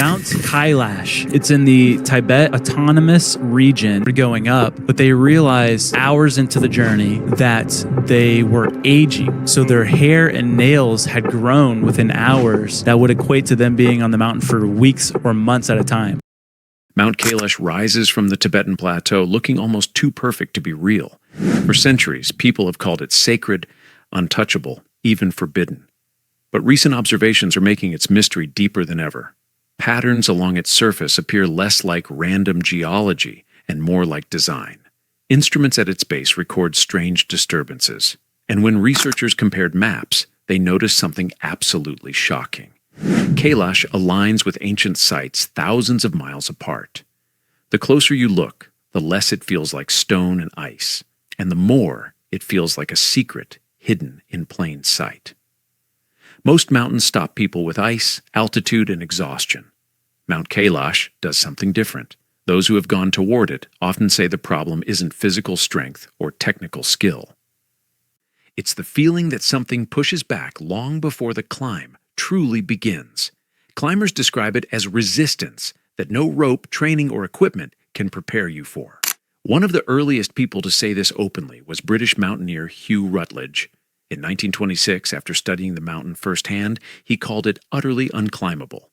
Mount Kailash. It's in the Tibet Autonomous Region. We're going up, but they realized hours into the journey that they were aging. So their hair and nails had grown within hours that would equate to them being on the mountain for weeks or months at a time. Mount Kailash rises from the Tibetan plateau looking almost too perfect to be real. For centuries, people have called it sacred, untouchable, even forbidden. But recent observations are making its mystery deeper than ever. Patterns along its surface appear less like random geology and more like design. Instruments at its base record strange disturbances, and when researchers compared maps, they noticed something absolutely shocking. Kailash aligns with ancient sites thousands of miles apart. The closer you look, the less it feels like stone and ice, and the more it feels like a secret hidden in plain sight. Most mountains stop people with ice, altitude, and exhaustion. Mount Kailash does something different. Those who have gone toward it often say the problem isn't physical strength or technical skill. It's the feeling that something pushes back long before the climb truly begins. Climbers describe it as resistance that no rope, training, or equipment can prepare you for. One of the earliest people to say this openly was British mountaineer Hugh Rutledge. In 1926, after studying the mountain firsthand, he called it utterly unclimbable.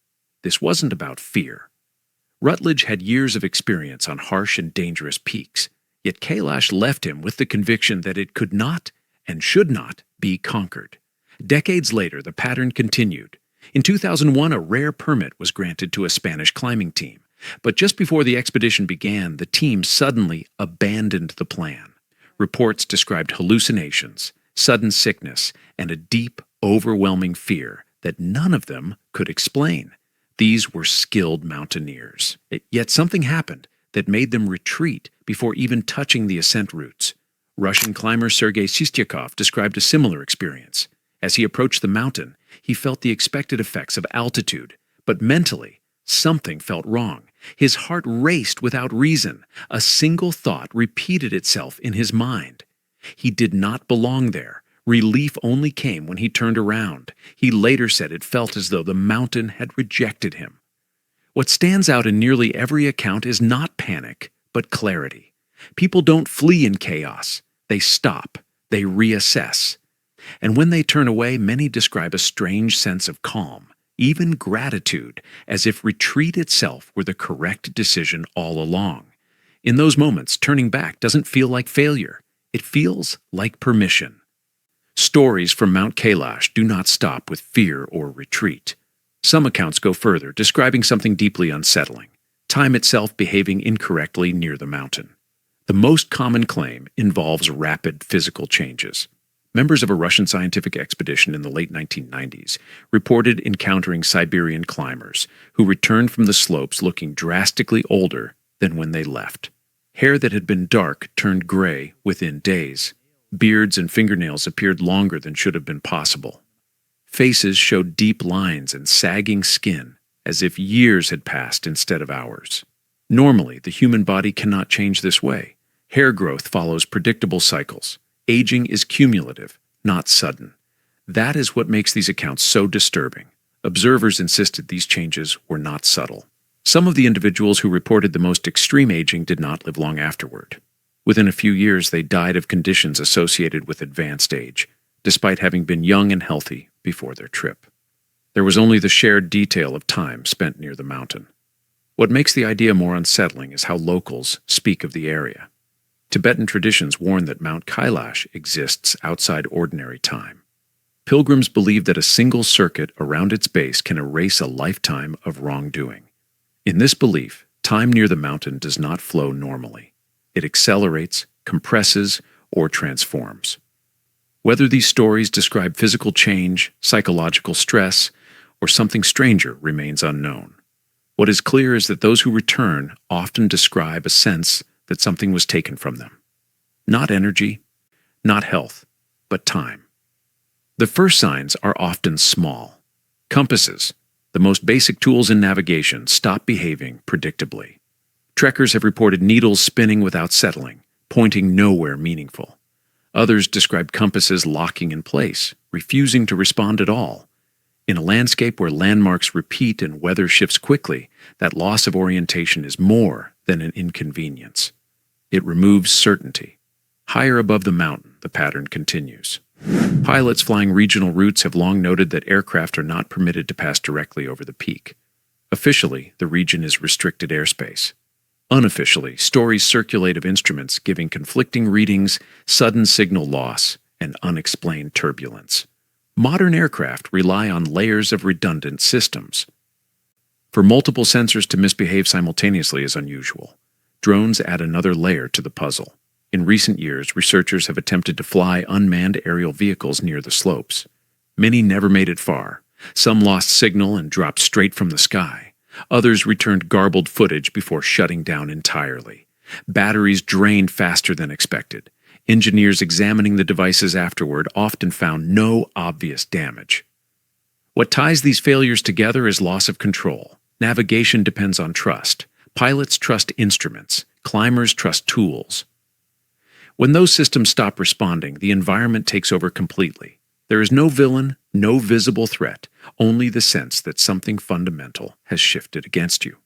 This wasn't about fear. Rutledge had years of experience on harsh and dangerous peaks, yet Kailash left him with the conviction that it could not and should not be conquered. Decades later, the pattern continued. In 2001, a rare permit was granted to a Spanish climbing team, but just before the expedition began, the team suddenly abandoned the plan. Reports described hallucinations, sudden sickness, and a deep, overwhelming fear that none of them could explain. These were skilled mountaineers. Yet something happened that made them retreat before even touching the ascent routes. Russian climber Sergei Sistyakov described a similar experience. As he approached the mountain, he felt the expected effects of altitude, but mentally, something felt wrong. His heart raced without reason. A single thought repeated itself in his mind. He did not belong there. Relief only came when he turned around. He later said it felt as though the mountain had rejected him. What stands out in nearly every account is not panic, but clarity. People don't flee in chaos. They stop. They reassess. And when they turn away, many describe a strange sense of calm, even gratitude, as if retreat itself were the correct decision all along. In those moments, turning back doesn't feel like failure. It feels like permission. Stories from Mount Kailash do not stop with fear or retreat. Some accounts go further, describing something deeply unsettling: time itself behaving incorrectly near the mountain. The most common claim involves rapid physical changes. Members of a Russian scientific expedition in the late 1990s reported encountering Siberian climbers who returned from the slopes looking drastically older than when they left. Hair that had been dark turned gray within days. Beards and fingernails appeared longer than should have been possible. Faces showed deep lines and sagging skin, as if years had passed instead of hours. Normally, the human body cannot change this way. Hair growth follows predictable cycles. Aging is cumulative, not sudden. That is what makes these accounts so disturbing. Observers insisted these changes were not subtle. Some of the individuals who reported the most extreme aging did not live long afterward. Within a few years, they died of conditions associated with advanced age, despite having been young and healthy before their trip. There was only the shared detail of time spent near the mountain. What makes the idea more unsettling is how locals speak of the area. Tibetan traditions warn that Mount Kailash exists outside ordinary time. Pilgrims believe that a single circuit around its base can erase a lifetime of wrongdoing. In this belief, time near the mountain does not flow normally. It accelerates, compresses, or transforms. Whether these stories describe physical change, psychological stress, or something stranger remains unknown. What is clear is that those who return often describe a sense that something was taken from them. Not energy, not health, but time. The first signs are often small. Compasses, the most basic tools in navigation, stop behaving predictably. Trekkers have reported needles spinning without settling, pointing nowhere meaningful. Others describe compasses locking in place, refusing to respond at all. In a landscape where landmarks repeat and weather shifts quickly, that loss of orientation is more than an inconvenience. It removes certainty. Higher above the mountain, the pattern continues. Pilots flying regional routes have long noted that aircraft are not permitted to pass directly over the peak. Officially, the region is restricted airspace. Unofficially, stories circulate of instruments giving conflicting readings, sudden signal loss, and unexplained turbulence. Modern aircraft rely on layers of redundant systems. For multiple sensors to misbehave simultaneously is unusual. Drones add another layer to the puzzle. In recent years, researchers have attempted to fly unmanned aerial vehicles near the slopes. Many never made it far. Some lost signal and dropped straight from the sky. Others returned garbled footage before shutting down entirely. Batteries drained faster than expected. Engineers examining the devices afterward often found no obvious damage. What ties these failures together is loss of control. Navigation depends on trust. Pilots trust instruments. Climbers trust tools. When those systems stop responding, the environment takes over completely. There is no villain, no visible threat, only the sense that something fundamental has shifted against you.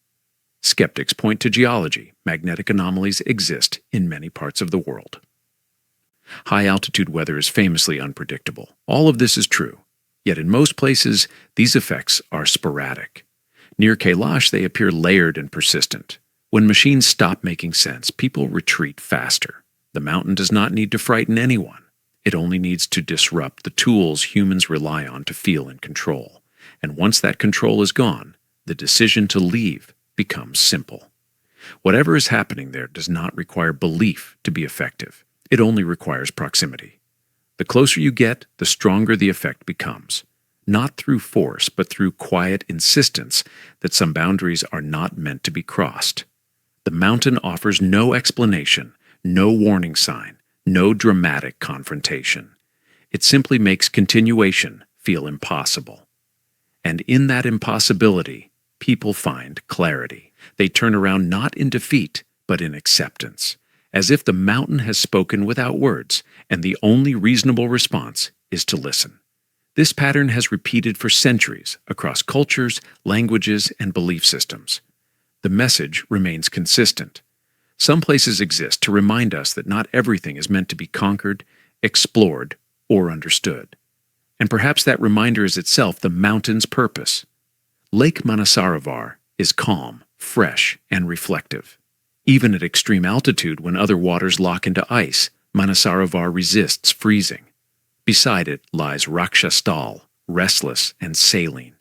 Skeptics point to geology. Magnetic anomalies exist in many parts of the world. High-altitude weather is famously unpredictable. All of this is true. Yet in most places, these effects are sporadic. Near Kailash, they appear layered and persistent. When machines stop making sense, people retreat faster. The mountain does not need to frighten anyone. It only needs to disrupt the tools humans rely on to feel in control. And once that control is gone, the decision to leave becomes simple. Whatever is happening there does not require belief to be effective. It only requires proximity. The closer you get, the stronger the effect becomes. Not through force, but through quiet insistence that some boundaries are not meant to be crossed. The mountain offers no explanation, no warning sign, no dramatic confrontation. It simply makes continuation feel impossible. And in that impossibility, people find clarity. They turn around not in defeat, but in acceptance, as if the mountain has spoken without words, and the only reasonable response is to listen. This pattern has repeated for centuries across cultures, languages, and belief systems. The message remains consistent. Some places exist to remind us that not everything is meant to be conquered, explored, or understood. And perhaps that reminder is itself the mountain's purpose. Lake Manasaravar is calm, fresh, and reflective. Even at extreme altitude, when other waters lock into ice, Manasaravar resists freezing. Beside it lies Rakshastal, restless and saline.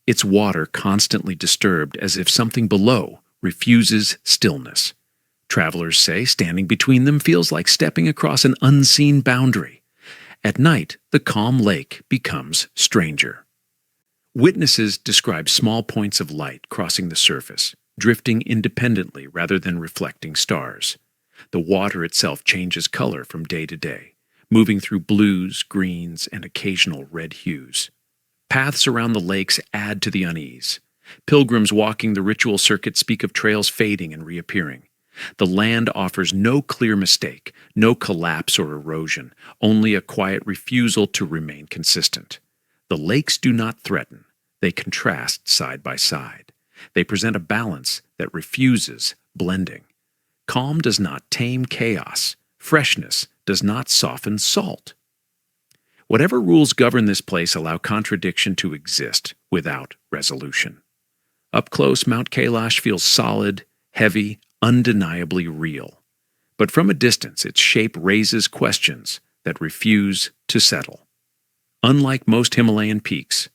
Its water constantly disturbed as if something below refuses stillness. Travelers say standing between them feels like stepping across an unseen boundary. At night, the calm lake becomes stranger. Witnesses describe small points of light crossing the surface, drifting independently rather than reflecting stars. The water itself changes color from day to day, moving through blues, greens, and occasional red hues. Paths around the lakes add to the unease. Pilgrims walking the ritual circuit speak of trails fading and reappearing. The land offers no clear mistake, no collapse or erosion, only a quiet refusal to remain consistent. The lakes do not threaten, they contrast side by side. They present a balance that refuses blending. Calm does not tame chaos. Freshness does not soften salt. Whatever rules govern this place allow contradiction to exist without resolution. Up close, Mount Kailash feels solid, heavy, undeniably real. But from a distance, its shape raises questions that refuse to settle. Unlike most Himalayan peaks,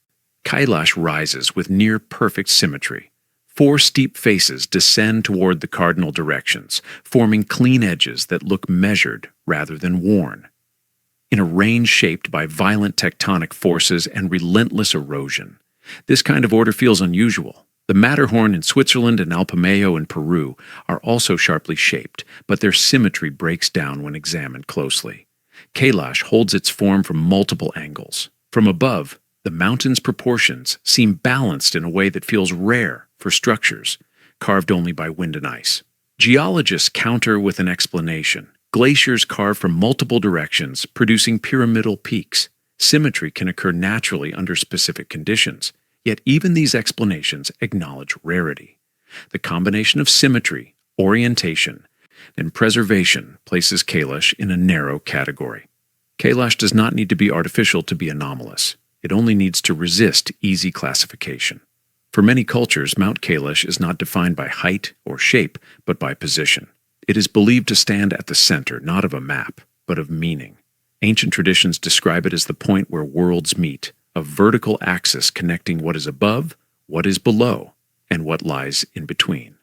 Kailash rises with near-perfect symmetry. 4 steep faces descend toward the cardinal directions, forming clean edges that look measured rather than worn. In a range shaped by violent tectonic forces and relentless erosion, this kind of order feels unusual. The Matterhorn in Switzerland and Alpamayo in Peru are also sharply shaped, but their symmetry breaks down when examined closely. Kailash holds its form from multiple angles. From above, the mountain's proportions seem balanced in a way that feels rare for structures carved only by wind and ice. Geologists counter with an explanation. Glaciers carve from multiple directions, producing pyramidal peaks. Symmetry can occur naturally under specific conditions, yet even these explanations acknowledge rarity. The combination of symmetry, orientation, and preservation places Kailash in a narrow category. Kailash does not need to be artificial to be anomalous. It only needs to resist easy classification. For many cultures, Mount Kailash is not defined by height or shape, but by position. It is believed to stand at the center, not of a map, but of meaning. Ancient traditions describe it as the point where worlds meet, a vertical axis connecting what is above, what is below, and what lies in between.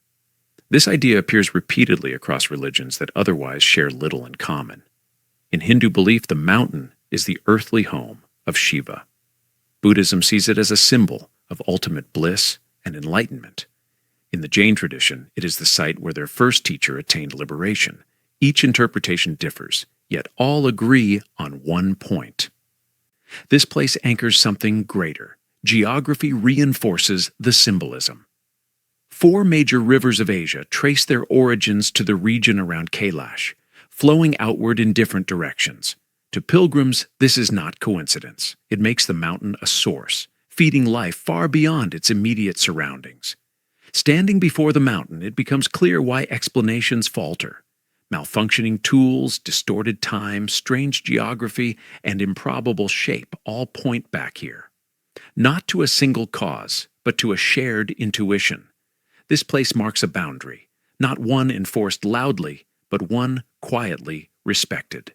This idea appears repeatedly across religions that otherwise share little in common. In Hindu belief, the mountain is the earthly home of Shiva. Buddhism sees it as a symbol of ultimate bliss and enlightenment. In the Jain tradition, it is the site where their first teacher attained liberation. Each interpretation differs, yet all agree on one point. This place anchors something greater. Geography reinforces the symbolism. 4 major rivers of Asia trace their origins to the region around Kailash, flowing outward in different directions. To pilgrims, this is not coincidence. It makes the mountain a source, feeding life far beyond its immediate surroundings. Standing before the mountain, it becomes clear why explanations falter. Malfunctioning tools, distorted time, strange geography, and improbable shape all point back here. Not to a single cause, but to a shared intuition. This place marks a boundary, not one enforced loudly, but one quietly respected.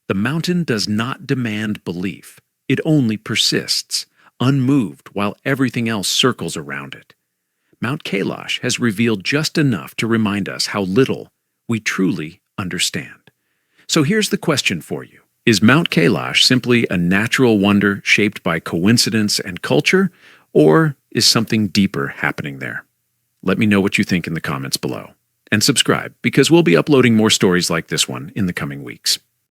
The mountain does not demand belief. It only persists, unmoved while everything else circles around it. Mount Kailash has revealed just enough to remind us how little we truly understand. So here's the question for you. Is Mount Kailash simply a natural wonder shaped by coincidence and culture, or is something deeper happening there? Let me know what you think in the comments below. And subscribe, because we'll be uploading more stories like this one in the coming weeks.